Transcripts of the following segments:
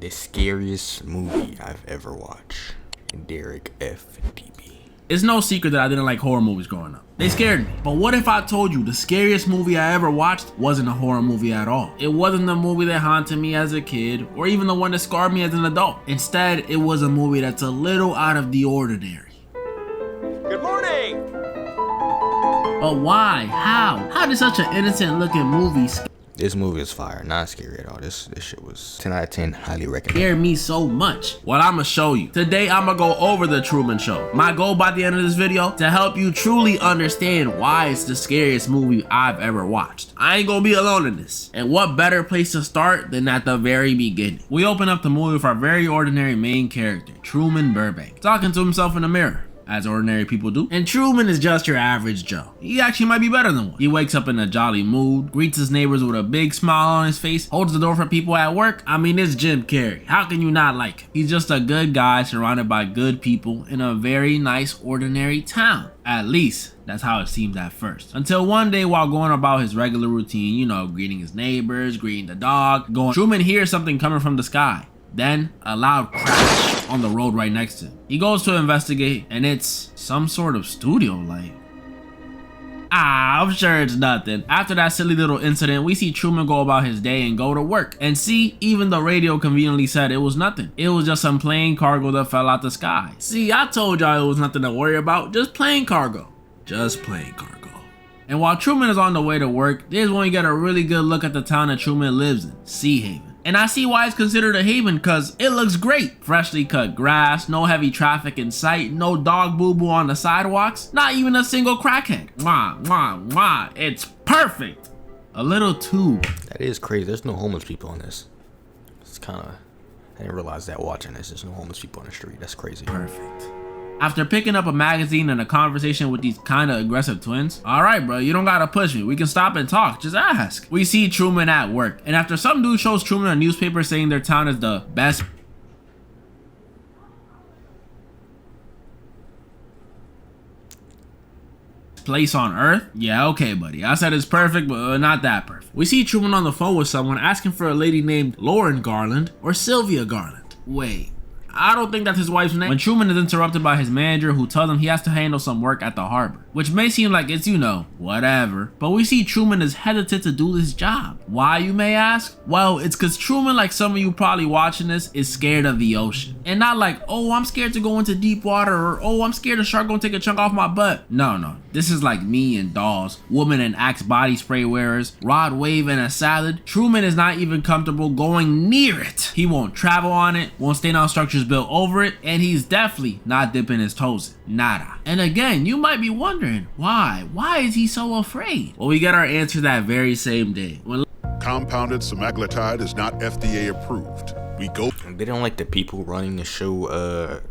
The scariest movie I've ever watched. Derek F. DB. It's no secret that I didn't like horror movies growing up. They scared me. But what if I told you the scariest movie I ever watched wasn't a horror movie at all? It wasn't the movie that haunted me as a kid, or even the one that scarred me as an adult. Instead, it was a movie that's a little out of the ordinary. Good morning! But why? How did such an innocent looking movie This movie is fire, not scary at all. This shit was 10 out of 10, highly recommended. scared me so much? Well, I'ma show you. Today, I'ma go over The Truman Show. My goal by the end of this video, to help you truly understand why it's the scariest movie I've ever watched. I ain't gonna be alone in this. And what better place to start than at the very beginning? We open up the movie with our very ordinary main character, Truman Burbank, talking to himself in the mirror, as ordinary people do. And Truman is just your average Joe. He actually might be better than one. He wakes up in a jolly mood, greets his neighbors with a big smile on his face, holds the door for people at work. I mean, it's Jim Carrey. How can you not like him? He's just a good guy surrounded by good people in a very nice ordinary town. At least, that's how it seemed at first. Until one day, while going about his regular routine, you know, greeting his neighbors, greeting the dog, Truman hears something coming from the sky. Then, a loud crash on the road right next to him. He goes to investigate, and it's some sort of studio light. I'm sure it's nothing. After that silly little incident, we see Truman go about his day and go to work. And see, even the radio conveniently said it was nothing. It was just some plane cargo that fell out the sky. See, I told y'all it was nothing to worry about. Just plane cargo. Just plane cargo. And while Truman is on the way to work, there's when we get a really good look at the town that Truman lives in, Sea Haven. And I see why it's considered a haven, cause it looks great. Freshly cut grass, no heavy traffic in sight, no dog boo-boo on the sidewalks, not even a single crackhead. Mwah, mwah, mwah, it's perfect. A little too. That is crazy. There's no homeless people in this. It's kinda, I didn't realize that watching this. There's no homeless people on the street. That's crazy. Perfect. After picking up a magazine and a conversation with these kinda aggressive twins, alright bro, you don't gotta push me, we can stop and talk, just ask. We see Truman at work, and after some dude shows Truman a newspaper saying their town is the best place on earth, yeah, okay buddy, I said it's perfect, but not that perfect. We see Truman on the phone with someone asking for a lady named Lauren Garland or Sylvia Garland. Wait, I don't think that's his wife's name. When Truman is interrupted by his manager, who tells him he has to handle some work at the harbor, which may seem like it's, you know, whatever, but we see Truman is hesitant to do this job. Why, you may ask? Well, it's cause Truman, like some of you probably watching this, is scared of the ocean. And not like, oh, I'm scared to go into deep water, or oh, I'm scared a shark gonna take a chunk off my butt. No, this is like me and dolls, woman and Axe body spray wearers, rod wave and a salad. Truman is not even comfortable going near it. He won't travel on it, won't stand on structures built over it, and he's definitely not dipping his toes in. Nada. And again, you might be wondering, why is he so afraid? Well, we get our answer that very same day. When compounded semaglutide is not FDA approved. We go. They don't like the people running the show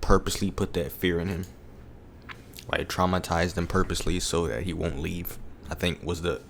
purposely put that fear in him. Like traumatized him purposely so that he won't leave. I think was the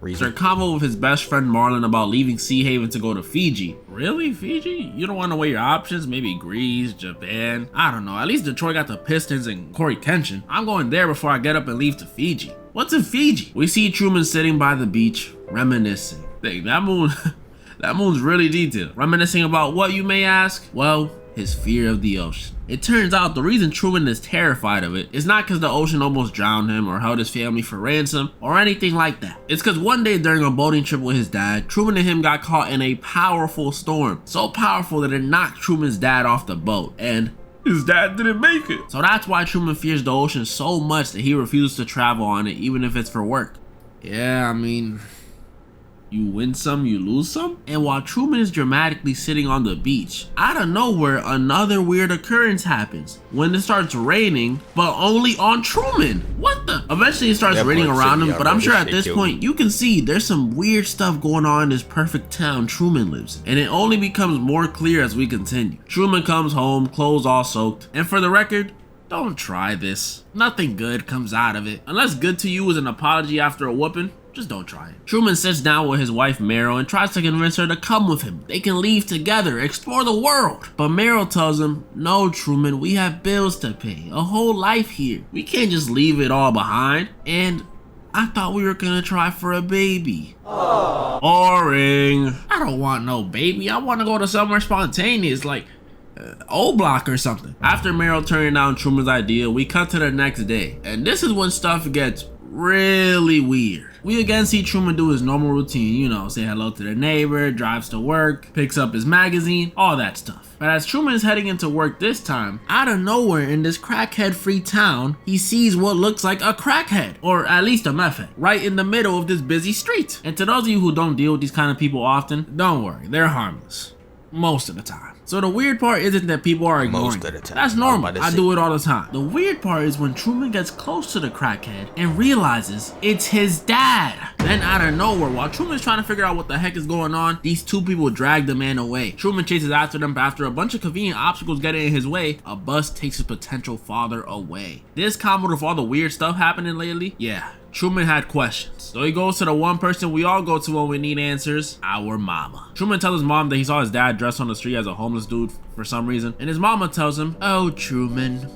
reason. After a convo with his best friend Marlon about leaving Sea Haven to go to Fiji. Really? Fiji? You don't want to weigh your options? Maybe Greece, Japan? I don't know. At least Detroit got the Pistons and Corey Kenshin. I'm going there before I get up and leave to Fiji. What's in Fiji? We see Truman sitting by the beach, reminiscing. Dang, that moon's really detailed. Reminiscing about what, you may ask? Well, his fear of the ocean. It turns out the reason Truman is terrified of it is not because the ocean almost drowned him or held his family for ransom or anything like that. It's because one day during a boating trip with his dad, Truman and him got caught in a powerful storm. So powerful that it knocked Truman's dad off the boat, and his dad didn't make it. So that's why Truman fears the ocean so much that he refuses to travel on it, even if it's for work. Yeah, I mean, you win some, you lose some. And while Truman is dramatically sitting on the beach, out of nowhere, another weird occurrence happens. When it starts raining, but only on Truman. What the? Eventually it starts raining around him, but I'm sure at this point, you can see there's some weird stuff going on in this perfect town Truman lives in. And it only becomes more clear as we continue. Truman comes home, clothes all soaked. And for the record, don't try this. Nothing good comes out of it. Unless good to you is an apology after a whooping, just don't try it. Truman sits down with his wife Meryl and tries to convince her to come with him. They can leave together, explore the world. But Meryl tells him, no Truman, we have bills to pay, a whole life here. We can't just leave it all behind. And I thought we were gonna try for a baby. Boring. I don't want no baby. I want to go to somewhere spontaneous, like O Block or something. After Meryl turning down Truman's idea, we cut to the next day, and this is when stuff gets really weird. We again see Truman do his normal routine, you know, say hello to the neighbor, drives to work, picks up his magazine, all that stuff. But as Truman is heading into work this time, out of nowhere in this crackhead-free town, he sees what looks like a crackhead, or at least a meth head, right in the middle of this busy street. And to those of you who don't deal with these kind of people often, don't worry, they're harmless. Most of the time. So the weird part isn't that people are ignoring Most of the time. That's normal. I do it all the time. The weird part is when Truman gets close to the crackhead and realizes it's his dad. Then out of nowhere, while Truman's trying to figure out what the heck is going on, these two people drag the man away. Truman chases after them, but after a bunch of convenient obstacles get in his way, a bus takes his potential father away. This combo with all the weird stuff happening lately, yeah. Truman had questions, so he goes to the one person we all go to when we need answers, our mama. Truman tells his mom that he saw his dad dressed on the street as a homeless dude for some reason, and his mama tells him, "Oh, Truman,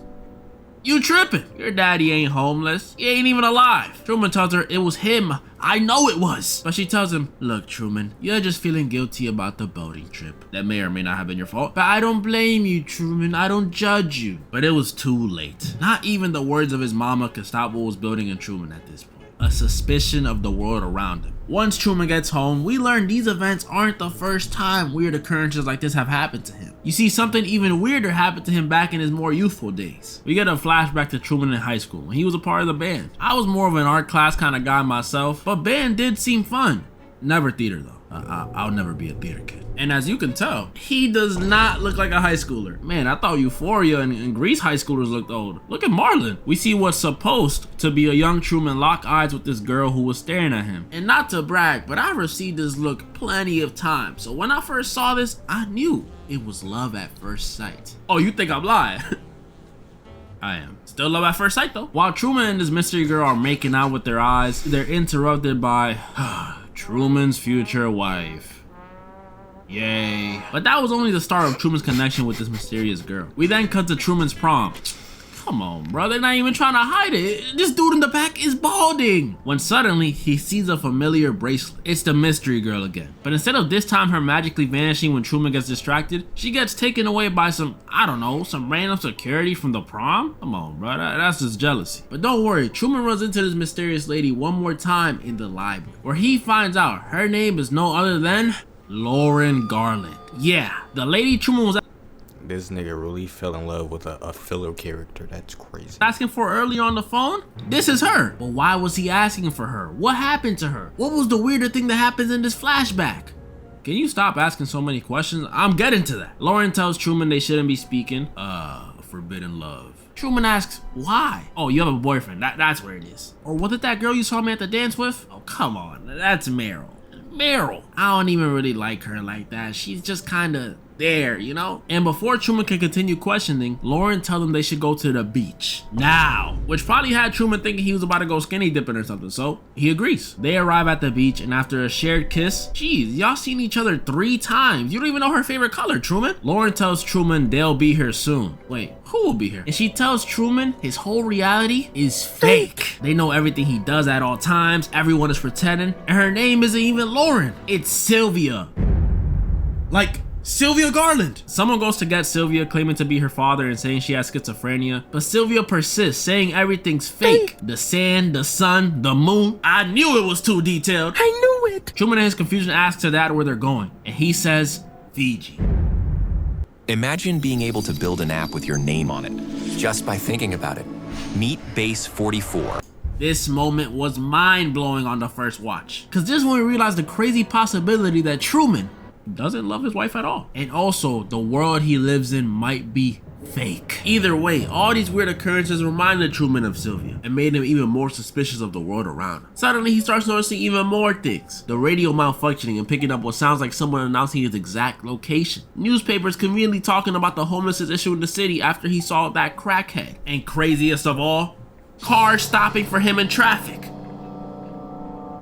you tripping. Your daddy ain't homeless. He ain't even alive." Truman tells her it was him. I know it was. But she tells him, "Look, Truman, you're just feeling guilty about the boating trip. That may or may not have been your fault. But I don't blame you, Truman. I don't judge you." But it was too late. Not even the words of his mama could stop what was building in Truman at this point. A suspicion of the world around him. Once Truman gets home, we learn these events aren't the first time weird occurrences like this have happened to him. You see, something even weirder happened to him back in his more youthful days. We get a flashback to Truman in high school when he was a part of the band. I was more of an art class kind of guy myself, but band did seem fun. Never theater though. I'll never be a theater kid. And as you can tell, he does not look like a high schooler. Man, I thought Euphoria and Grease high schoolers looked old. Look at Marlon. We see what's supposed to be a young Truman lock eyes with this girl who was staring at him. And not to brag, but I've received this look plenty of times. So when I first saw this, I knew it was love at first sight. Oh, you think I'm lying? I am. Still love at first sight though. While Truman and this mystery girl are making out with their eyes, they're interrupted by Truman's future wife. Yay. But that was only the start of Truman's connection with this mysterious girl. We then cut to Truman's prom. Come on, bro, they're not even trying to hide it. This dude in the back is balding. When suddenly, he sees a familiar bracelet. It's the mystery girl again. But instead of this time her magically vanishing when Truman gets distracted, she gets taken away by some, I don't know, some random security from the prom? Come on, bro, that's just jealousy. But don't worry, Truman runs into this mysterious lady one more time in the library, where he finds out her name is no other than Lauren Garland. Yeah, the lady Truman was This nigga really fell in love with a filler character. That's crazy. asking for earlier on the phone. This is her. But why was he asking for her? What happened to her? What was the weirder thing that happens in this flashback? Can you stop asking so many questions? I'm getting to that. Lauren tells Truman they shouldn't be speaking. Forbidden love. Truman asks, why? Oh, you have a boyfriend. That's where it is. Or was it that girl you saw me at the dance with? Oh, come on. That's Meryl. Meryl. I don't even really like her like that. She's just kind of there, you know? And before Truman can continue questioning, Lauren tells them they should go to the beach now, which probably had Truman thinking he was about to go skinny dipping or something, so he agrees. They arrive at the beach, and after a shared kiss, geez, y'all seen each other 3 times. You don't even know her favorite color, Truman. Lauren tells Truman they'll be here soon. Wait, who will be here? And she tells Truman his whole reality is fake. They know everything he does at all times, everyone is pretending, and her name isn't even Lauren, it's Sylvia. Like, Sylvia Garland. Someone goes to get Sylvia, claiming to be her father and saying she has schizophrenia, but Sylvia persists, saying everything's fake. The sand, the sun, the moon. I knew it was too detailed. I knew it. Truman in his confusion asks her dad where they're going, and he says, Fiji. Imagine being able to build an app with your name on it, just by thinking about it. Meet Base 44. This moment was mind-blowing on the first watch, because this is when we realized the crazy possibility that Truman doesn't love his wife at all. And also, the world he lives in might be fake. Either way, all these weird occurrences reminded Truman of Sylvia and made him even more suspicious of the world around him. Suddenly, he starts noticing even more things. The radio malfunctioning and picking up what sounds like someone announcing his exact location. Newspapers conveniently talking about the homelessness issue in the city after he saw that crackhead. And craziest of all, cars stopping for him in traffic.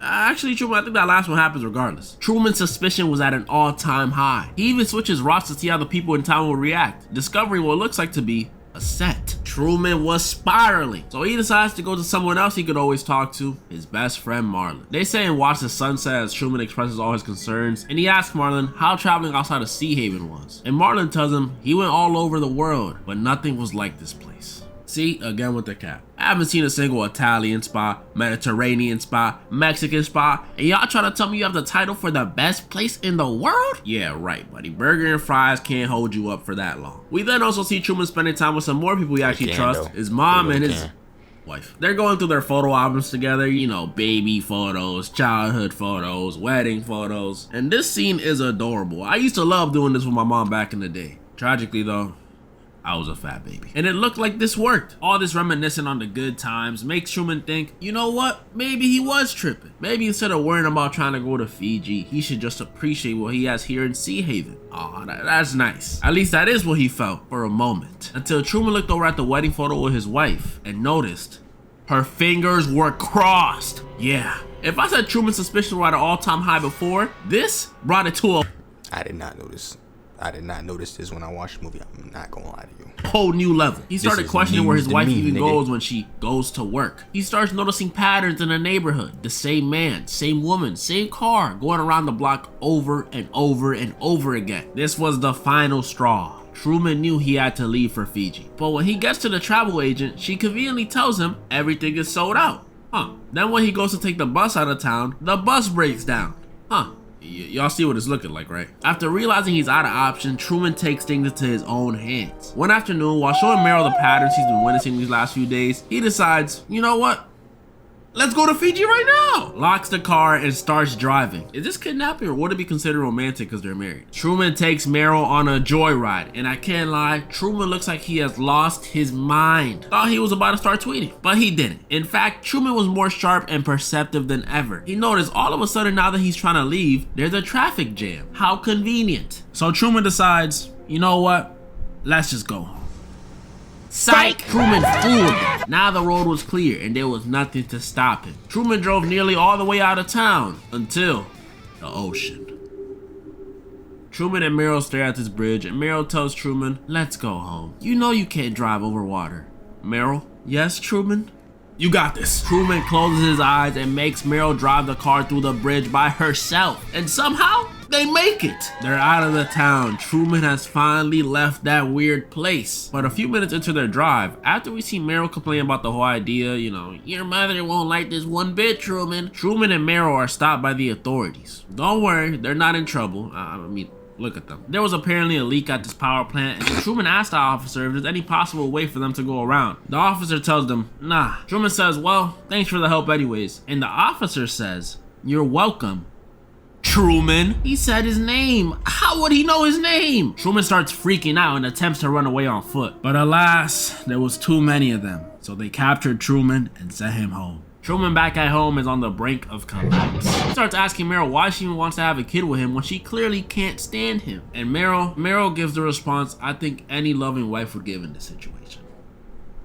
Actually, Truman, I think that last one happens regardless. Truman's suspicion was at an all-time high. He even switches routes to see how the people in town will react, discovering what looks like to be a set. Truman was spiraling. So he decides to go to someone else he could always talk to, his best friend Marlon. They say and watch the sunset as Truman expresses all his concerns, and he asks Marlon how traveling outside of Sea Haven was. And Marlon tells him he went all over the world, but nothing was like this place. See, again with the cap. I haven't seen a single Italian spa, Mediterranean spa, Mexican spa, and y'all trying to tell me you have the title for the best place in the world? Yeah, right, buddy. Burger and fries can't hold you up for that long. We then also see Truman spending time with some more people he actually trusts, his mom and his wife. They're going through their photo albums together, you know, baby photos, childhood photos, wedding photos, and this scene is adorable. I used to love doing this with my mom back in the day. Tragically though, I was a fat baby. And it looked like this worked. All this reminiscing on the good times makes Truman think, you know what? Maybe he was tripping. Maybe instead of worrying about trying to go to Fiji, he should just appreciate what he has here in Sea Haven. Aw, that's nice. At least that is what he felt for a moment. Until Truman looked over at the wedding photo with his wife and noticed her fingers were crossed. Yeah. If I said Truman's suspicions were at an all-time high before, this brought it to a I did not notice this when I watched the movie. I'm not gonna lie to you. whole new level. He started questioning where his wife even nigga. goes when she goes to work. He starts noticing patterns in the neighborhood. The same man, same woman, same car going around the block over and over and over again. This was the final straw. Truman knew he had to leave for Fiji. But when he gets to the travel agent, she conveniently tells him everything is sold out. Then when he goes to take the bus out of town, the bus breaks down. Y'all see what it's looking like, right? After realizing he's out of option, Truman takes things into his own hands. One afternoon, while showing Meryl the patterns he's been witnessing these last few days, he decides, you know what? Let's go to Fiji right now! Locks the car and starts driving. Is this kidnapping or would it be considered romantic because they're married? Truman takes Meryl on a joyride, and I can't lie, Truman looks like he has lost his mind. Thought he was about to start tweeting, but he didn't. In fact, Truman was more sharp and perceptive than ever. He noticed all of a sudden now that he's trying to leave, there's a traffic jam. How convenient. So Truman decides, you know what? Let's just go home. Psych! Truman fooled them. Now the road was clear and there was nothing to stop him. Truman drove nearly all the way out of town until the ocean. Truman and Meryl stare at this bridge and Meryl tells Truman, let's go home. You know you can't drive over water. Meryl, yes, Truman? You got this. Truman closes his eyes and makes Meryl drive the car through the bridge by herself. And somehow, they make it. They're out of the town. Truman has finally left that weird place. But a few minutes into their drive, after we see Meryl complain about the whole idea, you know, your mother won't like this one bit, Truman. Truman and Meryl are stopped by the authorities. Don't worry, they're not in trouble. Look at them. There was apparently a leak at this power plant, and Truman asked the officer if there's any possible way for them to go around. The officer tells them, nah. Truman says, well, thanks for the help anyways. And the officer says, you're welcome. Truman? He said his name. How would he know his name? Truman starts freaking out and attempts to run away on foot. But alas, there was too many of them. So they captured Truman and sent him home. Truman back at home is on the brink of collapse. He starts asking Meryl why she even wants to have a kid with him when she clearly can't stand him. And Meryl gives the response I think any loving wife would give in this situation.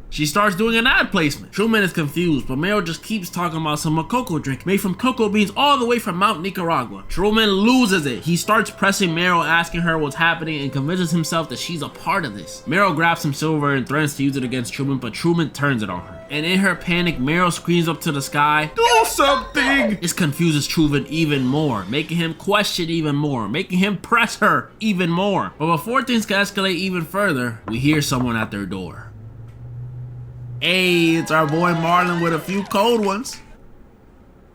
She starts doing an ad placement. Truman is confused, but Meryl just keeps talking about some Mococo drink made from cocoa beans all the way from Mount Nicaragua. Truman loses it. He starts pressing Meryl, asking her what's happening, and convinces himself that she's a part of this. Meryl grabs some silver and threatens to use it against Truman, but Truman turns it on her. And in her panic, Meryl screams up to the sky, do something! This confuses Truman even more, making him question even more, making him press her even more. But before things can escalate even further, we hear someone at their door. Hey, it's our boy Marlon with a few cold ones.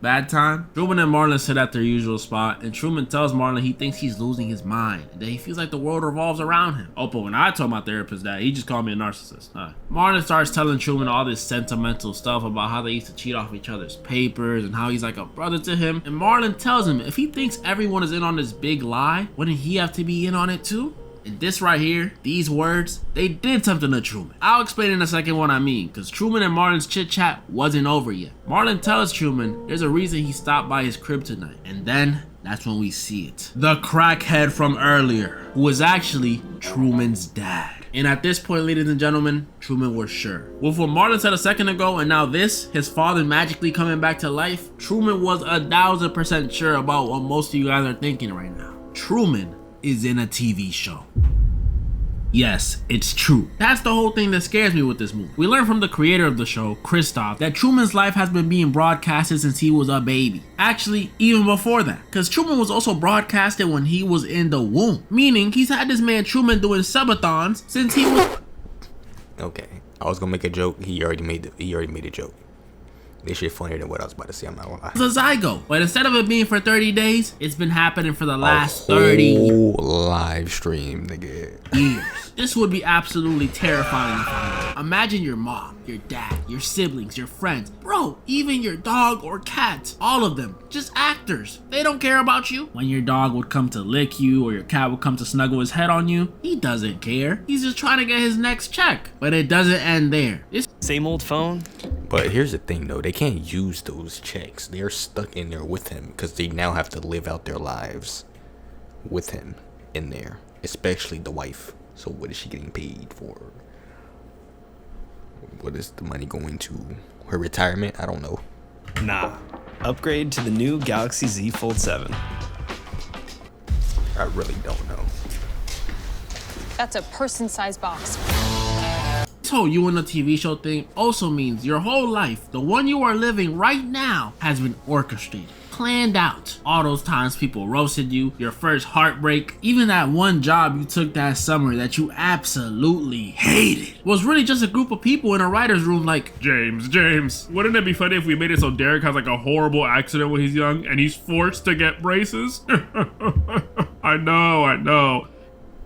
Bad time? Truman and Marlon sit at their usual spot, and Truman tells Marlon he thinks he's losing his mind, and that he feels like the world revolves around him. Oh, but when I told my therapist that, he just called me a narcissist. Marlon starts telling Truman all this sentimental stuff about how they used to cheat off each other's papers, and how he's like a brother to him. And Marlon tells him if he thinks everyone is in on this big lie, wouldn't he have to be in on it too? And this right here, these words, they did something to Truman. I'll explain in a second what I mean, because Truman and Marlon's chit chat wasn't over yet. Marlon tells Truman there's a reason he stopped by his crib tonight. And then, that's when we see it. The crackhead from earlier, who was actually Truman's dad. And at this point, ladies and gentlemen, Truman was sure. With what Marlon said a second ago, and now this, his father magically coming back to life, Truman was 1000% sure about what most of you guys are thinking right now. Truman is in a TV show. Yes, it's true. That's the whole thing that scares me with this movie. We learn from the creator of the show, Christoph, that Truman's life has been being broadcasted since he was a baby. Actually, even before that, because Truman was also broadcasted when he was in the womb. Meaning, he's had this man Truman doing subathons since he was... Okay, I was gonna make a joke. He already made a joke. This shit funnier than what I was about to say. I'm not gonna lie. a zygote, but instead of it being for 30 days, it's been happening for the last 30 whole live stream, nigga. years. This would be absolutely terrifying to find out. Imagine your mom, your dad, your siblings, your friends, bro, even your dog or cat, all of them, just actors. They don't care about you. When your dog would come to lick you or your cat would come to snuggle his head on you, he doesn't care. He's just trying to get his next check. But it doesn't end there. Same old phone? But here's the thing though, they can't use those checks. They're stuck in there with him because they now have to live out their lives with him in there, especially the wife. So what is she getting paid for? What is the money going to? Her retirement? I don't know. Nah. Upgrade to the new Galaxy Z Fold 7. I really don't know. That's a person-sized box. This whole you in a TV show thing also means your whole life, the one you are living right now, has been orchestrated, planned out. All those times people roasted you, your first heartbreak, even that one job you took that summer that you absolutely hated, was really just a group of people in a writer's room like, James, wouldn't it be funny if we made it so Derek has like a horrible accident when he's young and he's forced to get braces? I know.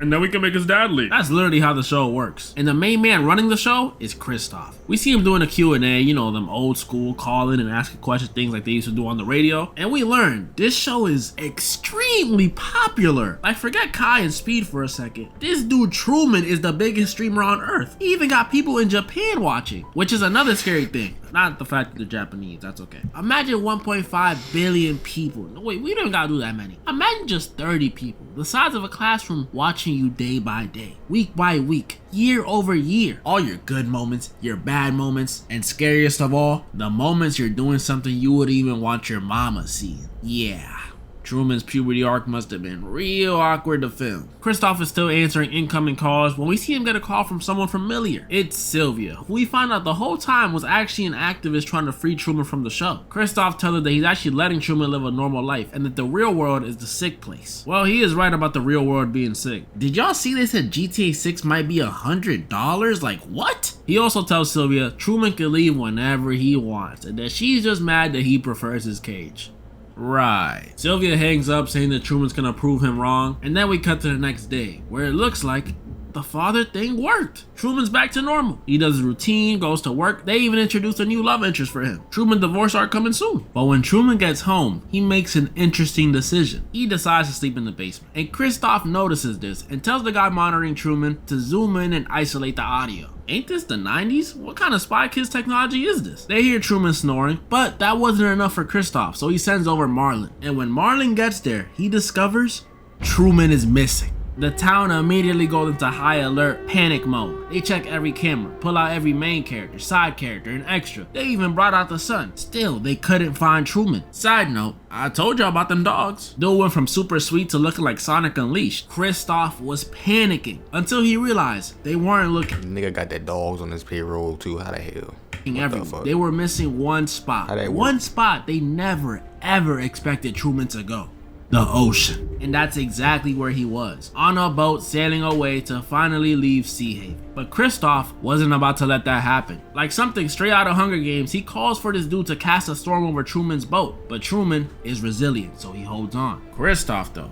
And then we can make his dad leave. that's literally how the show works. And the main man running the show is Christoph. We see him doing a Q&A, you know, them old school calling and asking questions, things like they used to do on the radio. And we learn this show is extremely popular. Like, forget Kai and Speed for a second. This dude Truman is the biggest streamer on earth. He even got people in Japan watching, which is another scary thing. Not the fact that they're Japanese, that's okay. Imagine 1.5 billion people. No, wait, we don't gotta do that many. Imagine just 30 people, the size of a classroom, watching you day by day, week by week, year over year. All your good moments, your bad moments, and scariest of all, the moments you're doing something you wouldn't even want your mama seeing. Yeah. Truman's puberty arc must have been real awkward to film. Christoph is still answering incoming calls when we see him get a call from someone familiar. It's Sylvia, who we find out the whole time was actually an activist trying to free Truman from the show. Christoph tells her that he's actually letting Truman live a normal life and that the real world is the sick place. Well, he is right about the real world being sick. Did y'all see they said GTA 6 might be $100? Like, what? He also tells Sylvia Truman can leave whenever he wants and that she's just mad that he prefers his cage. Right. Sylvia hangs up saying that Truman's gonna prove him wrong, and then we cut to the next day, where it looks like the father thing worked. Truman's back to normal. He does his routine, goes to work. They even introduced a new love interest for him. Truman divorce arc coming soon. But when Truman gets home, he makes an interesting decision. He decides to sleep in the basement. And Christoph notices this and tells the guy monitoring Truman to zoom in and isolate the audio. Ain't this the 90s? What kind of Spy Kids technology is this? They hear Truman snoring, but that wasn't enough for Christoph, so he sends over Marlon. And when Marlon gets there, he discovers Truman is missing. The town immediately goes into high alert panic mode. They check every camera, pull out every main character, side character, and extra. They even brought out the son. Still, they couldn't find Truman. Side note, I told y'all about them dogs. Dude went from super sweet to looking like Sonic Unleashed. Christoph was panicking until he realized they weren't looking. Nigga got that dogs on his payroll too. How the hell? Everywhere. They were missing one spot. One spot they never ever expected Truman to go. The ocean. And that's exactly where he was, on a boat sailing away to finally leave Sea Haven. But Christoph wasn't about to let that happen. Like something straight out of Hunger Games, he calls for this dude to cast a storm over Truman's boat. But Truman is resilient, so he holds on. Christoph though,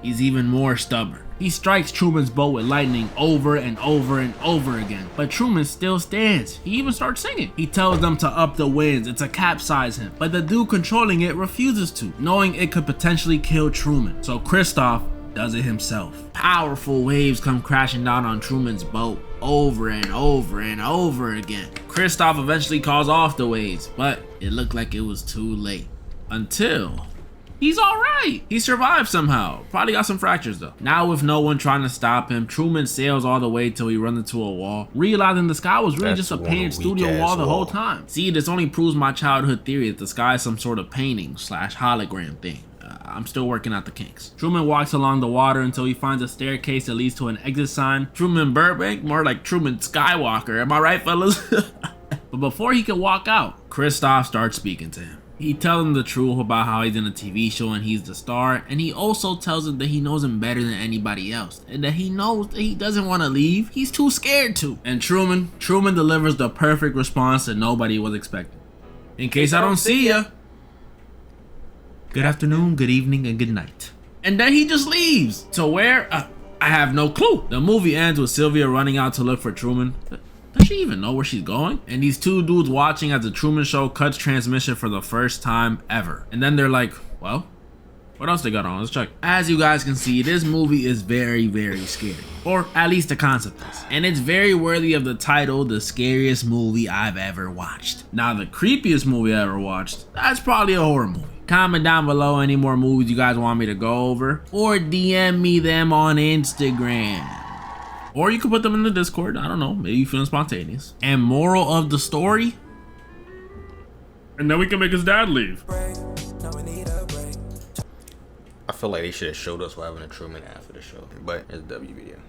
he's even more stubborn. He strikes Truman's boat with lightning over and over and over again, but Truman still stands. He even starts singing. He tells them to up the winds and to capsize him, but the dude controlling it refuses to, knowing it could potentially kill Truman. So Christoph does it himself. Powerful waves come crashing down on Truman's boat over and over and over again. Christoph eventually calls off the waves, but it looked like it was too late. Until he's alright. He survived somehow. Probably got some fractures though. Now with no one trying to stop him, Truman sails all the way till he runs into a wall, realizing the sky was really just a painted studio wall the whole time. See, this only proves my childhood theory that the sky is some sort of painting / hologram thing. I'm still working out the kinks. Truman walks along the water until he finds a staircase that leads to an exit sign. Truman Burbank, more like Truman Skywalker. Am I right, fellas? But before he can walk out, Kristoff starts speaking to him. He tells him the truth about how he's in a TV show and he's the star, and he also tells him that he knows him better than anybody else, and that he knows that he doesn't want to leave. He's too scared to. And Truman delivers the perfect response that nobody was expecting. In case I don't see ya, good afternoon, good evening, and good night. And then he just leaves. To where? I have no clue. The movie ends with Sylvia running out to look for Truman. Does she even know where she's going? And these two dudes watching as the Truman Show cuts transmission for the first time ever. And then they're like, well, what else they got on? Let's check. As you guys can see, this movie is very, very scary. Or at least the concept is. And it's very worthy of the title, the scariest movie I've ever watched. Now, the creepiest movie I ever watched, that's probably a horror movie. Comment down below any more movies you guys want me to go over. Or DM me them on Instagram. Or you could put them in the Discord. I don't know. Maybe you feeling spontaneous. And moral of the story? And then we can make his dad leave. I feel like they should have showed us what happened to Truman after the show, but it's a W video.